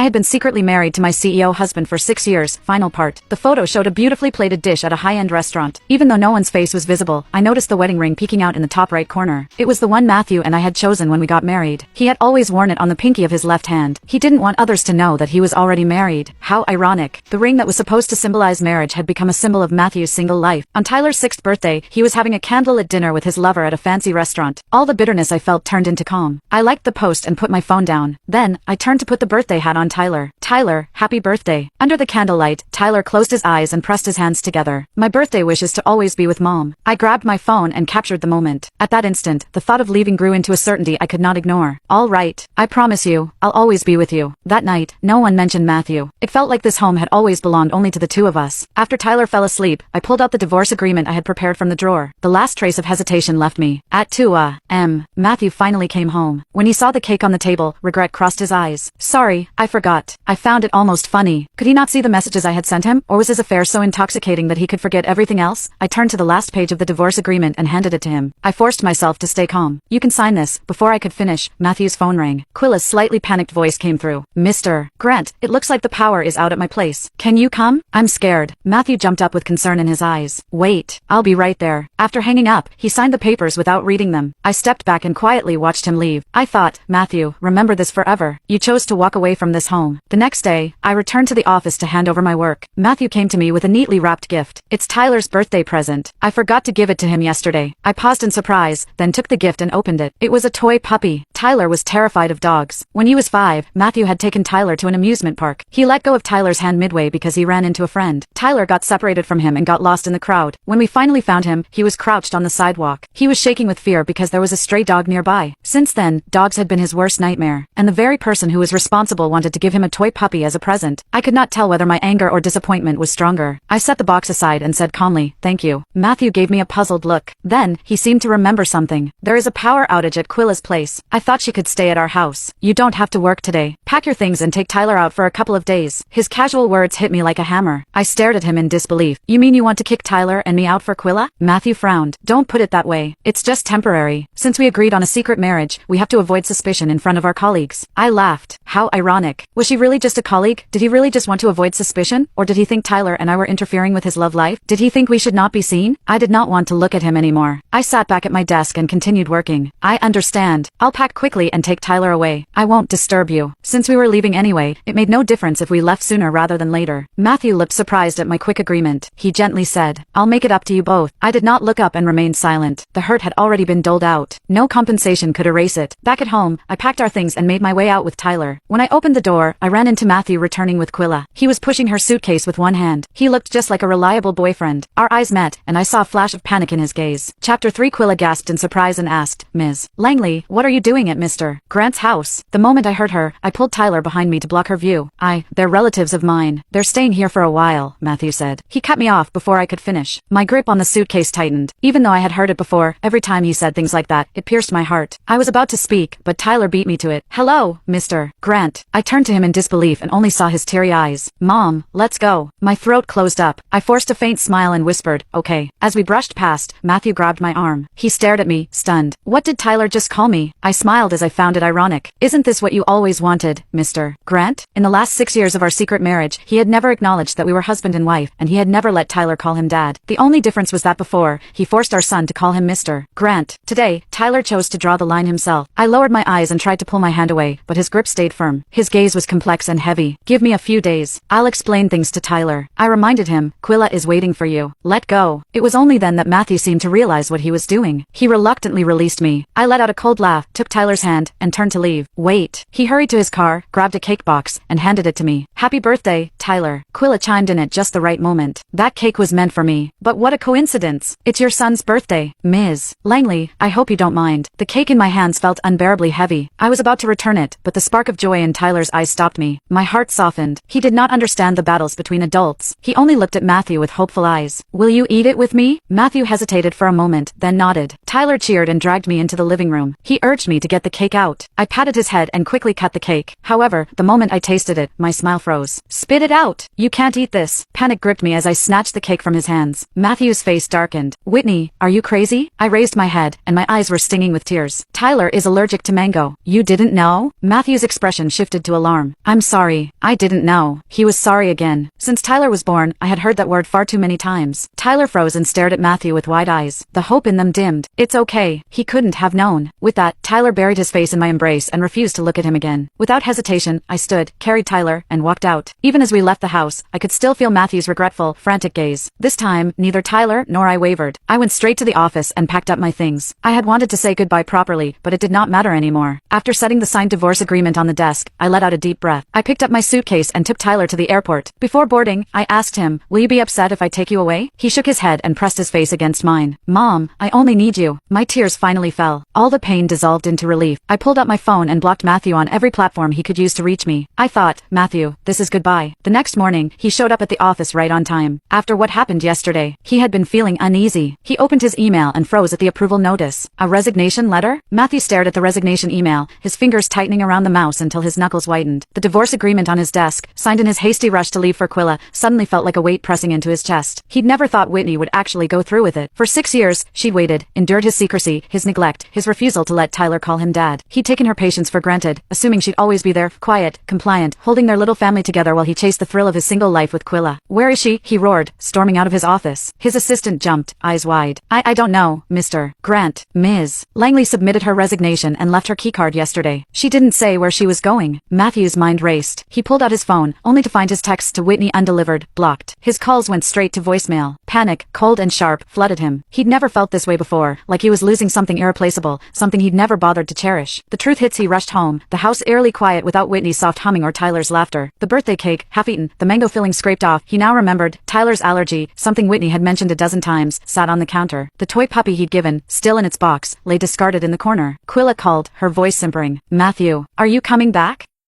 had been secretly married to my CEO husband for 6 years. Final part. The photo showed a beautifully plated dish at a high-end restaurant. Even though no one's face was visible, I noticed the wedding ring peeking out in the top right corner. It was the one Matthew and I had chosen when we got married. He had always worn it on the pinky of his left hand. He didn't want others to know that he was already married. How ironic. The ring that was supposed to symbolize marriage had become a symbol of Matthew's single life. On Tyler's 6th birthday, he was having a candlelit dinner with his lover at a fancy restaurant. All the bitterness I felt turned into calm. I liked the post and put my phone down. Then, I turned to put the birthday hat on Tyler. Tyler, happy birthday. Under the candlelight, Tyler closed his eyes and pressed his hands together. My birthday wish is to always be with Mom. I grabbed my phone and captured the moment. At that instant, the thought of leaving grew into a certainty I could not ignore. All right. I promise you, I'll always be with you. That night, no one mentioned Matthew. It felt like this home had always belonged only to the two of us. After Tyler fell asleep, I pulled out the divorce agreement I had prepared from the drawer. The last trace of hesitation left me. At 2 a.m., Matthew finally came home. When he saw the cake on the table, regret crossed his eyes. Sorry, I forgot. I found it almost funny. Could he not see the messages I had sent him, or was his affair so intoxicating that he could forget everything else? I turned to the last page of the divorce agreement and handed it to him. I forced myself to stay calm. You can sign this. Before I could finish, Matthew's phone rang. Quilla's slightly panicked voice came through. Mr. Grant, it looks like the power is out at my place. Can you come? I'm scared. Matthew jumped up with concern in his eyes. Wait, I'll be right there. After hanging up, he signed the papers without reading them. I stepped back and quietly watched him leave. I thought, Matthew, remember this forever. You chose to walk away from this home. The next day, I returned to the office to hand over my work. Matthew came to me with a neatly wrapped gift. It's Tyler's birthday present. I forgot to give it to him yesterday. I paused in surprise, then took the gift and opened it. It was a toy puppy. Tyler was terrified of dogs. When he was 5, Matthew had taken Tyler to an amusement park. He let go of Tyler's hand midway because he ran into a friend. Tyler got separated from him and got lost in the crowd. When we finally found him, he was crouched on the sidewalk. He was shaking with fear because there was a stray dog nearby. Since then, dogs had been his worst nightmare, and the very person who was responsible wanted to give him a toy puppy as a present. I could not tell whether my anger or disappointment was stronger. I set the box aside and said calmly, thank you. Matthew gave me a puzzled look. Then, he seemed to remember something. There is a power outage at Quilla's place. I thought she could stay at our house. You don't have to work today. Pack your things and take Tyler out for a couple of days. His casual words hit me like a hammer. I stared at him in disbelief. You mean you want to kick Tyler and me out for Quilla? Matthew frowned. Don't put it that way. It's just temporary. Since we agreed on a secret marriage, we have to avoid suspicion in front of our colleagues. I laughed. How ironic. Was she really just a colleague? Did he really just want to avoid suspicion? Or did he think Tyler and I were interfering with his love life? Did he think we should not be seen? I did not want to look at him anymore. I sat back at my desk and continued working. I understand. I'll pack quickly and take Tyler away. I won't disturb you. Since we were leaving anyway, it made no difference if we left sooner rather than later. Matthew looked surprised at my quick agreement. He gently said, I'll make it up to you both. I did not look up and remained silent. The hurt had already been doled out. No compensation could erase it. Back at home, I packed our things and made my way out with Tyler. When I opened the door, I ran into Matthew returning with Quilla. He was pushing her suitcase with one hand. He looked just like a reliable boyfriend. Our eyes met, and I saw a flash of panic in his gaze. Chapter 3. Quilla gasped in surprise and asked, Ms. Langley, what are you doing at Mr. Grant's house? The moment I heard her, I pulled Tyler behind me to block her view. They're relatives of mine. They're staying here for a while, Matthew said. He cut me off before I could finish. My grip on the suitcase tightened. Even though I had heard it before, every time he said things like that, it pierced my heart. I was about to speak, but Tyler beat me to it. Hello, Mr. Grant. I turned to him in disbelief and only saw his teary eyes. Mom, let's go. My throat closed up. I forced a faint smile and whispered, okay. As we brushed past, Matthew grabbed my arm. He stared at me, stunned. What did Tyler just call me? I smiled as I found it ironic. Isn't this what you always wanted, Mr. Grant? In the last 6 years of our secret marriage, he had never acknowledged that we were husband and wife, and he had never let Tyler call him dad. The only difference was that before, he forced our son to call him Mr. Grant. Today, Tyler chose to draw the line himself. I lowered my eyes and tried to pull my hand away, but his grip stayed firm. His gaze was complex and heavy. Give me a few days. I'll explain things to Tyler. I reminded him, Quilla is waiting for you. Let go. It was only then that Matthew seemed to realize what he was doing. He reluctantly released me. I let out a cold laugh, took Tyler's hand, and turned to leave. Wait. He hurried to his car, grabbed a cake box, and handed it to me. Happy birthday, Tyler. Quilla chimed in at just the right moment. That cake was meant for me. But what a coincidence. It's your son's birthday. Ms. Langley, I hope you don't mind. The cake in my hands felt unbearably heavy. I was about to return it, but the spark of joy in Tyler's eyes stopped me. My heart softened. He did not understand the battles between adults. He only looked at Matthew with hopeful eyes. Will you eat it with me? Matthew hesitated for a moment, then nodded. Tyler cheered and dragged me into the living room. He urged me to get get the cake out. I patted his head and quickly cut the cake. However, the moment I tasted it, my smile froze. Spit it out! You can't eat this! Panic gripped me as I snatched the cake from his hands. Matthew's face darkened. Whitney, are you crazy? I raised my head, and my eyes were stinging with tears. Tyler is allergic to mango. You didn't know? Matthew's expression shifted to alarm. I'm sorry. I didn't know. He was sorry again. Since Tyler was born, I had heard that word far too many times. Tyler froze and stared at Matthew with wide eyes. The hope in them dimmed. It's okay. He couldn't have known. With that, Tyler buried his face in my embrace and refused to look at him again. Without hesitation, I stood, carried Tyler, and walked out. Even as we left the house, I could still feel Matthew's regretful, frantic gaze. This time, neither Tyler nor I wavered. I went straight to the office and packed up my things. I had wanted to say goodbye properly, but it did not matter anymore. After setting the signed divorce agreement on the desk, I let out a deep breath. I picked up my suitcase and took Tyler to the airport. Before boarding, I asked him, will you be upset if I take you away? He shook his head and pressed his face against mine. Mom, I only need you. My tears finally fell. All the pain dissolved into relief. I pulled out my phone and blocked Matthew on every platform he could use to reach me. I thought, Matthew, this is goodbye. The next morning, he showed up at the office right on time. After what happened yesterday, he had been feeling uneasy. He opened his email and froze at the approval notice. A resignation letter? Matthew stared at the resignation email, his fingers tightening around the mouse until his knuckles whitened. The divorce agreement on his desk, signed in his hasty rush to leave for Quilla, suddenly felt like a weight pressing into his chest. He'd never thought Whitney would actually go through with it. For 6 years, she'd waited, endured his secrecy, his neglect, his refusal to let Tyler call him dad. He'd taken her patience for granted, assuming she'd always be there, quiet, compliant, holding their little family together while he chased the thrill of his single life with Quilla. Where is she? He roared, storming out of his office. His assistant jumped, eyes wide. I don't know, Mr. Grant. Ms. Langley submitted her resignation and left her keycard yesterday. She didn't say where she was going. Matthew's mind raced. He pulled out his phone, only to find his texts to Whitney undelivered, blocked. His calls went straight to voicemail. Panic, cold and sharp, flooded him. He'd never felt this way before, like he was losing something irreplaceable, something he'd never bothered to cherish. The truth hits. He rushed home, the house eerily quiet without Whitney's soft humming or Tyler's laughter. The birthday cake, half-eaten, the mango filling scraped off. He now remembered. Tyler's allergy, something Whitney had mentioned a dozen times, sat on the counter. The toy puppy he'd given, still in its box, lay discarded in the corner. Quilla called, her voice simpering. Matthew, are you coming back?